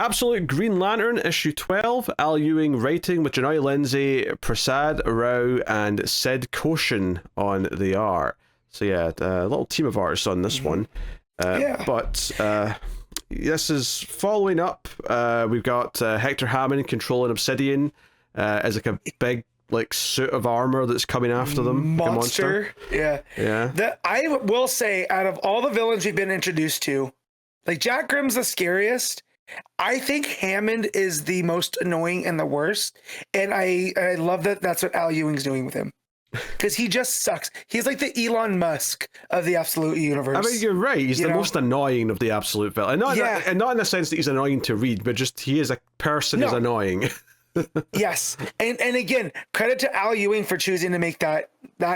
Absolute Green Lantern, issue 12, Al Ewing writing with JAHNOY, LINDSAY, PRASAN, Rao, and Sid Koshin on the art. So yeah, a little team of artists on this one. But this is following up. We've got Hector Hammond controlling Obsidian as like a big suit of armor that's coming after them. Monster. Like Yeah. I will say, out of all the villains we've been introduced to, like Jack Grimm's the scariest. I think Hammond is the most annoying and the worst. And I love that that's what Al Ewing's doing with him. Because he just sucks. He's like the Elon Musk of the Absolute universe. I mean, you're right. He's the most annoying of the Absolute villain. And not in the sense that he's annoying to read, but just he is a person is annoying. Yes. And again, credit to Al Ewing for choosing to make that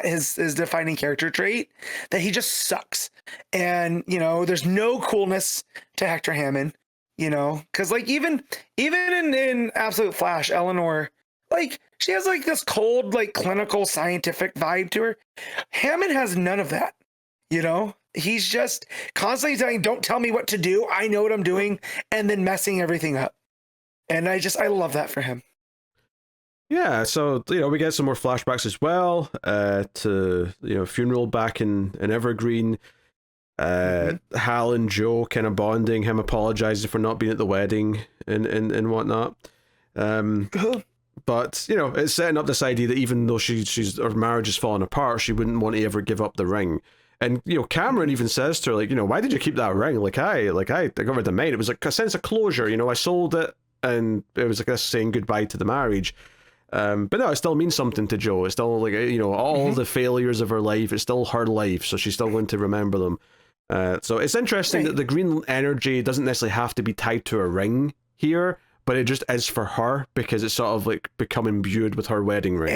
his defining character trait, that he just sucks. And, there's no coolness to Hector Hammond, because like even in Absolute Flash, Eleanor, like she has like this cold, like clinical scientific vibe to her. Hammond has none of that, he's just constantly saying, don't tell me what to do. I know what I'm doing. And then messing everything up. And I love that for him. Yeah, so we get some more flashbacks as well to funeral back in Evergreen. Hal and Joe kind of bonding, him apologizing for not being at the wedding and whatnot. But it's setting up this idea that even though her marriage is falling apart, she wouldn't want to ever give up the ring. And Cameron even says to her, why did you keep that ring? I got rid of mine. It was like a sense of closure. I sold it. And it was like us saying goodbye to the marriage. But no, it still means something to Joe. It's still like, all the failures of her life, it's still her life, so she's still going to remember them. So it's interesting that the green energy doesn't necessarily have to be tied to a ring here, but it just is for her because it's sort of like become imbued with her wedding ring.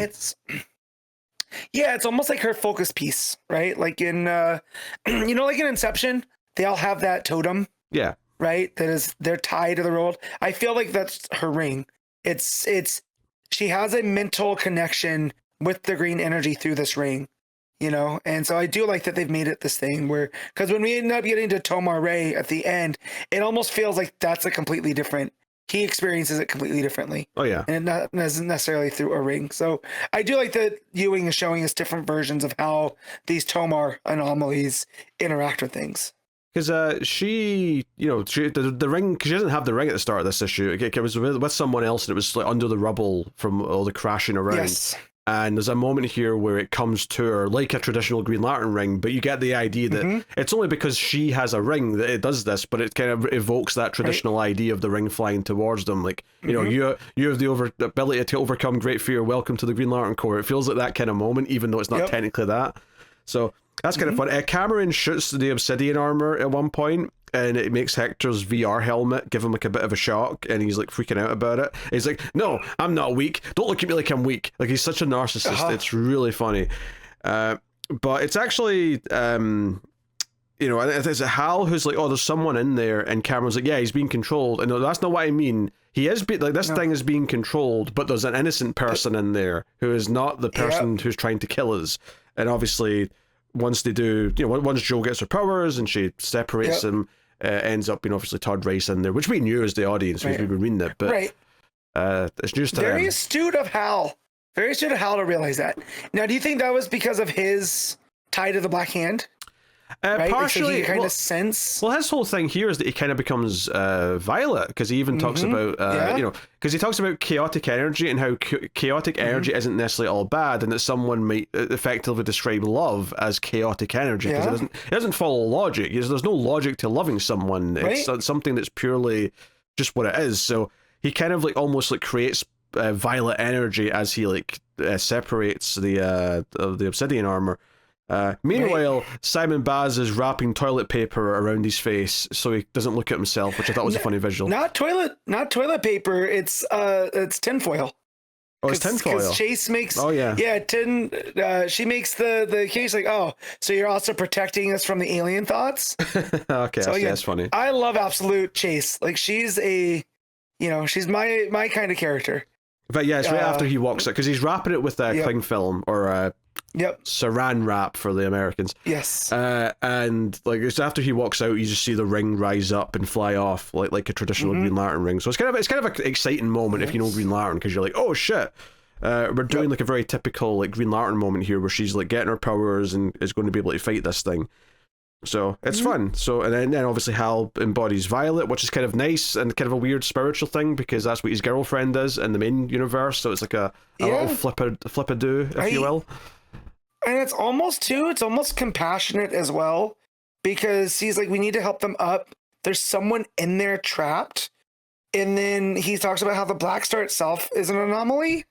It's almost like her focus piece, right? Like in, like in Inception, they all have that totem. Yeah. Right, they're tied to the world. I feel like that's her ring. She has a mental connection with the green energy through this ring, And so I do like that they've made it this thing where, because when we end up getting to Tomar Ray at the end, it almost feels like that's a completely different. He experiences it completely differently. Oh yeah, and it isn't necessarily through a ring. So I do like that Ewing is showing us different versions of how these Tomar anomalies interact with things. Because the ring, because she doesn't have the ring at the start of this issue. It was with someone else, and it was like under the rubble from all the crashing around. Yes. And there's a moment here where it comes to her like a traditional Green Lantern ring, but you get the idea that it's only because she has a ring that it does this, but it kind of evokes that traditional idea of the ring flying towards them. Like, you have the ability to overcome great fear. Welcome to the Green Lantern Corps. It feels like that kind of moment, even though it's not technically that. So that's kind of fun. Cameron shoots the obsidian armor at one point, and it makes Hector's VR helmet give him like a bit of a shock, and he's like freaking out about it. He's like, "No, I'm not weak. Don't look at me like I'm weak." Like he's such a narcissist. It's really funny. But it's actually, it's Hal who's like, "Oh, there's someone in there," and Cameron's like, "Yeah, he's being controlled." And no, that's not what I mean. He is this thing is being controlled, but there's an innocent person in there who is not the person who's trying to kill us. And obviously, once they do, once Joe gets her powers and she separates them, ends up being obviously Todd Rice in there, which we knew as the audience because we've been reading it. But it's just very astute of Hal. Very astute of Hal to realize that. Now, do you think that was because of his tie to the Black Hand? Partially, kind of sense. Well, his whole thing here is that he kind of becomes Violet, because he even talks about, because he talks about chaotic energy and how chaotic energy isn't necessarily all bad, and that someone might effectively describe love as chaotic energy because it doesn't follow logic. There's no logic to loving someone. It's something that's purely just what it is. So he kind of like almost like creates violet energy as he like separates the obsidian armor. Meanwhile, Simon Baz is wrapping toilet paper around his face so he doesn't look at himself, which I thought was a funny visual. Not toilet paper. It's tinfoil. Oh, it's tinfoil. Because Chase makes. Oh yeah. Yeah, she makes the case like, oh, so you're also protecting us from the alien thoughts. Okay, so, that's funny. I love Absolute Chase. Like she's she's my kind of character. But yeah, it's right after he walks it, because he's wrapping it with cling film or Yep. Saran wrap for the Americans. Yes. And like it's after he walks out, you just see the ring rise up and fly off like a traditional Green Lantern ring. So it's kind of an exciting moment if you know Green Lantern, because you're like, oh shit. We're doing like a very typical like Green Lantern moment here where she's like getting her powers and is going to be able to fight this thing. So it's fun. So and then obviously Hal embodies Violet, which is kind of nice and kind of a weird spiritual thing because that's what his girlfriend is in the main universe. So it's like a little flip-a-do, if you will. And it's almost compassionate as well, because he's like, we need to help them up. There's someone in there trapped. And then he talks about how the Black Star itself is an anomaly,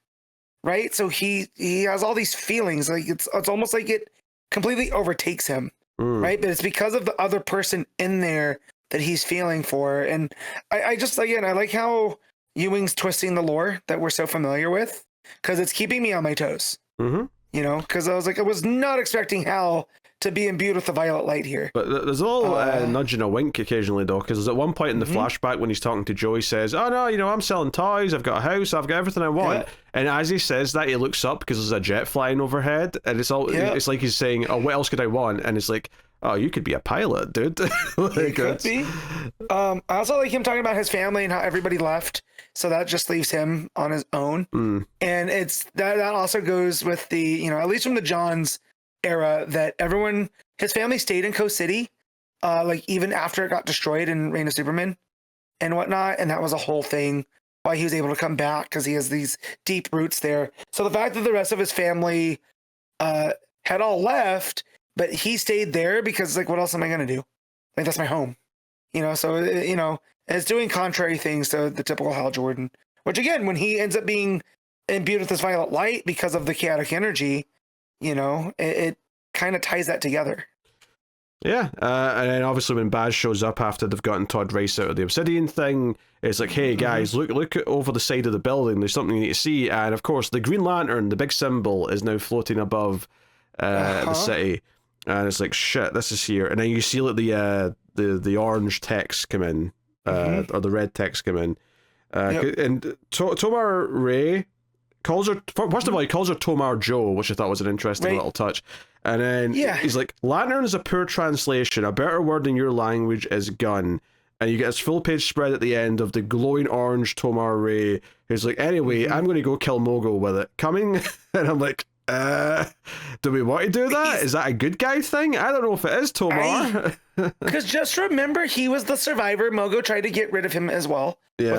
right? So he has all these feelings. Like it's almost like it completely overtakes him, right? But it's because of the other person in there that he's feeling for. And I just, again, I like how Ewing's twisting the lore that we're so familiar with, because it's keeping me on my toes. You know, because I was not expecting Hal to be imbued with the violet light here. But there's a little nudge and a wink occasionally, though, because at one point in the flashback when he's talking to Joe, he says, oh no, I'm selling toys, I've got a house, I've got everything I want. And as he says that, he looks up because there's a jet flying overhead, and it's like he's saying, oh, what else could I want? And it's like, oh, you could be a pilot, dude. Like, could be. I also like him talking about his family and how everybody left, so that just leaves him on his own. And it's that also goes with the, at least from the Johns era, that his family stayed in Coast City, like even after it got destroyed in Reign of Superman and whatnot, and that was a whole thing why he was able to come back, because he has these deep roots there. So the fact that the rest of his family had all left, but he stayed there because, like, what else am I going to do? Like, that's my home, so, it's doing contrary things to the typical Hal Jordan, which, again, when he ends up being imbued with this violet light because of the chaotic energy, it kind of ties that together. Yeah, and then obviously when Baz shows up after they've gotten Todd Rice out of the Obsidian thing, it's like, hey guys, look over the side of the building, there's something you need to see. And of course, the Green Lantern, the big symbol, is now floating above the city. And it's like, shit, this is here. And then you see like the orange text come in, or the red text come in. And Tomar Ray calls her, first of all, he calls her Tomar Joe, which I thought was an interesting little touch. And then he's like, Lantern is a poor translation. A better word in your language is gun. And you get this full page spread at the end of the glowing orange Tomar Ray, who's like, anyway, I'm going to go kill Mogo with it. Coming? And I'm like, do we want to do that? Is that a good guy thing? I don't know if it is, Tomar. Because just remember, he was the survivor. Mogo tried to get rid of him as well. With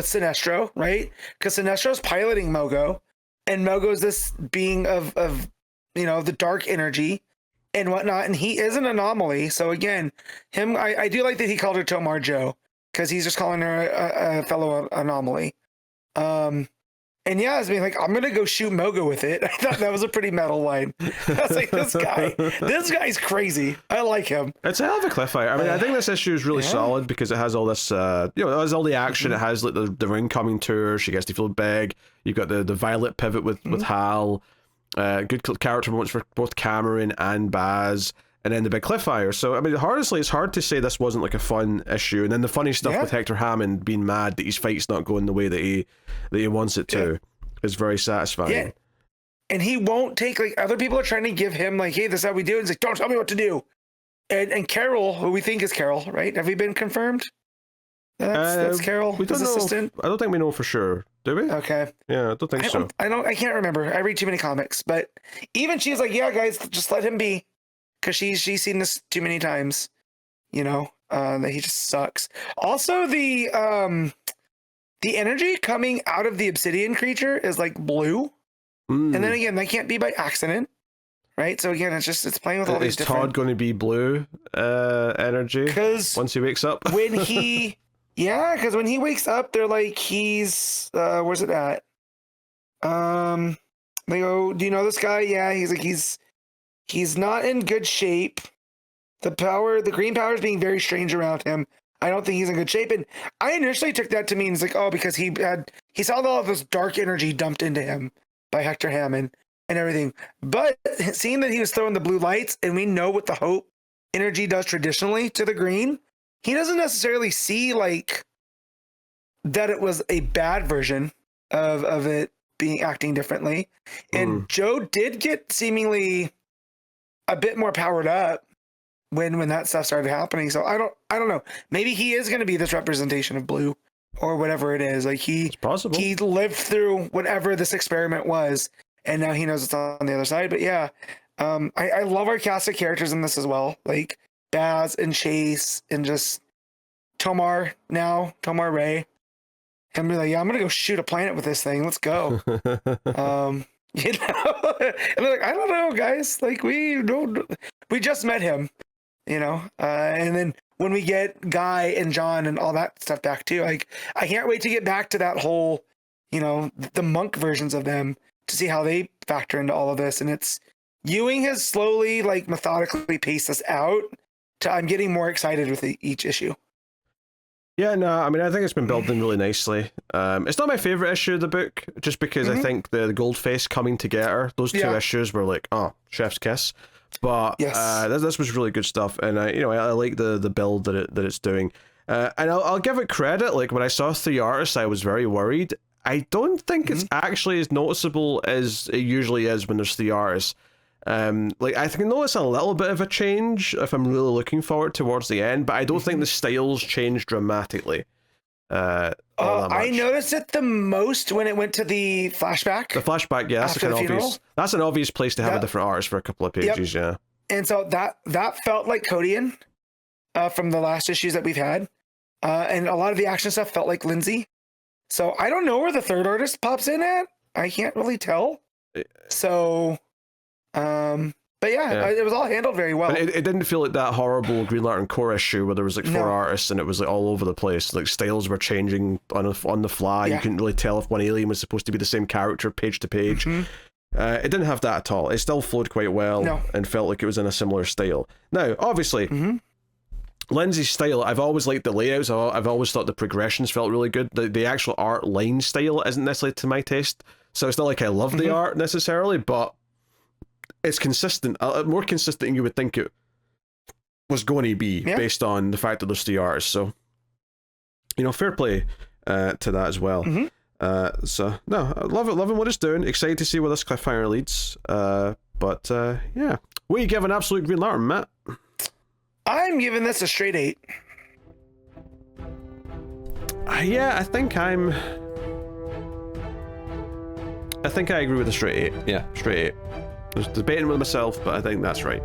Sinestro, right? Because Sinestro's piloting Mogo, and Mogo's this being of the dark energy and whatnot, and he is an anomaly. So again, I do like that he called her Tomar Joe, because he's just calling her a fellow anomaly. And yeah, I was being like, I'm gonna go shoot Mogo with it. I thought that was a pretty metal line. I was like, this guy's crazy. I like him. It's a hell of a cliffhanger. I mean, I think this issue is really solid because it has all this, it has all the action. It has like the ring coming to her. She gets to feel big. You've got the Violet pivot with Hal. Good character moments for both Cameron and Baz. And then the big cliffhanger. So, I mean, honestly, it's hard to say this wasn't like a fun issue. And then the funny stuff with Hector Hammond being mad that his fight's not going the way that he wants it to is very satisfying. Yeah. And he won't take, like, other people are trying to give him, like, hey, this is how we do it. He's like, don't tell me what to do. And Carol, who we think is Carol, right? Have we been confirmed? That's Carol, we don't know. Assistant? I don't think we know for sure. Do we? Okay. Yeah, I don't think so. I can't remember. I read too many comics. But even she's like, yeah, guys, just let him be. Because she's seen this too many times, that he just sucks. Also, the energy coming out of the obsidian creature is like blue. And then again, that can't be by accident, right? So again, it's playing with all these different... Is Todd going to be blue energy once he wakes up? Because when he wakes up, they're like, he's... where's it at? They go, do you know this guy? Yeah, he's like, he's not in good shape. The green power is being very strange around him. I don't think he's in good shape. And I initially took that to mean, it's like, oh, because he saw all of this dark energy dumped into him by Hector Hammond and everything. But seeing that he was throwing the blue lights, and we know what the hope energy does traditionally to the green, he doesn't necessarily see like that it was a bad version of it acting differently. And Joe did get seemingly a bit more powered up when that stuff started happening. So I don't know. Maybe he is going to be this representation of blue or whatever it is. Like he lived through whatever this experiment was, and now he knows it's on the other side. But yeah, I love our cast of characters in this as well. Like Baz and Chase and just Tomar Ray. And be like, yeah, I'm gonna go shoot a planet with this thing. Let's go. You know, and like, I don't know, guys. Like we just met him, you know, and then when we get Guy and John and all that stuff back too, like I can't wait to get back to that whole, you know, the monk versions of them to see how they factor into all of this. And it's Ewing has slowly, like methodically paced us out to I'm getting more excited with each issue. Yeah, no, I mean, I think it's been building really nicely. It's not my favorite issue of the book, just because I think the Goldface coming together, those two issues were like, oh, chef's kiss. But this was really good stuff, and I like the build that it's doing. And I'll give it credit. Like when I saw 3 artists, I was very worried. I don't think it's actually as noticeable as it usually is when there's 3 artists. Like I can notice a little bit of a change if I'm really looking forward towards the end, but I don't think the styles change dramatically. I noticed it the most when it went to the flashback. The flashback, yeah, that's kind of obvious. That's an obvious place to have a different artist for a couple of pages, yeah. And so that felt like KOTIAN from the last issues that we've had, and a lot of the action stuff felt like LINDSAY. So I don't know where the third artist pops in at. I can't really tell. So. But yeah, it was all handled very well. But it didn't feel like that horrible Green Lantern Corps issue where there was like 4 artists and it was like all over the place. Like styles were changing on the fly. You couldn't really tell if one alien was supposed to be the same character page to page. It didn't have that at all. It still flowed quite well and felt like it was in a similar style. Now, obviously, Lindsay's style, I've always liked the layouts. I've always thought the progressions felt really good. The actual art line style isn't necessarily to my taste. So it's not like I love the art necessarily, but it's consistent, more consistent than you would think it was going to be based on the fact that there's 3 artists. So, you know, fair play to that as well. So, no, loving what it's doing. Excited to see where this cliffhanger leads. But yeah. What are you giving Absolute Green Lantern, Matt? I'm giving this a straight 8. Yeah, I think I agree with a straight 8. Yeah, straight 8. I was debating with myself, but I think that's right.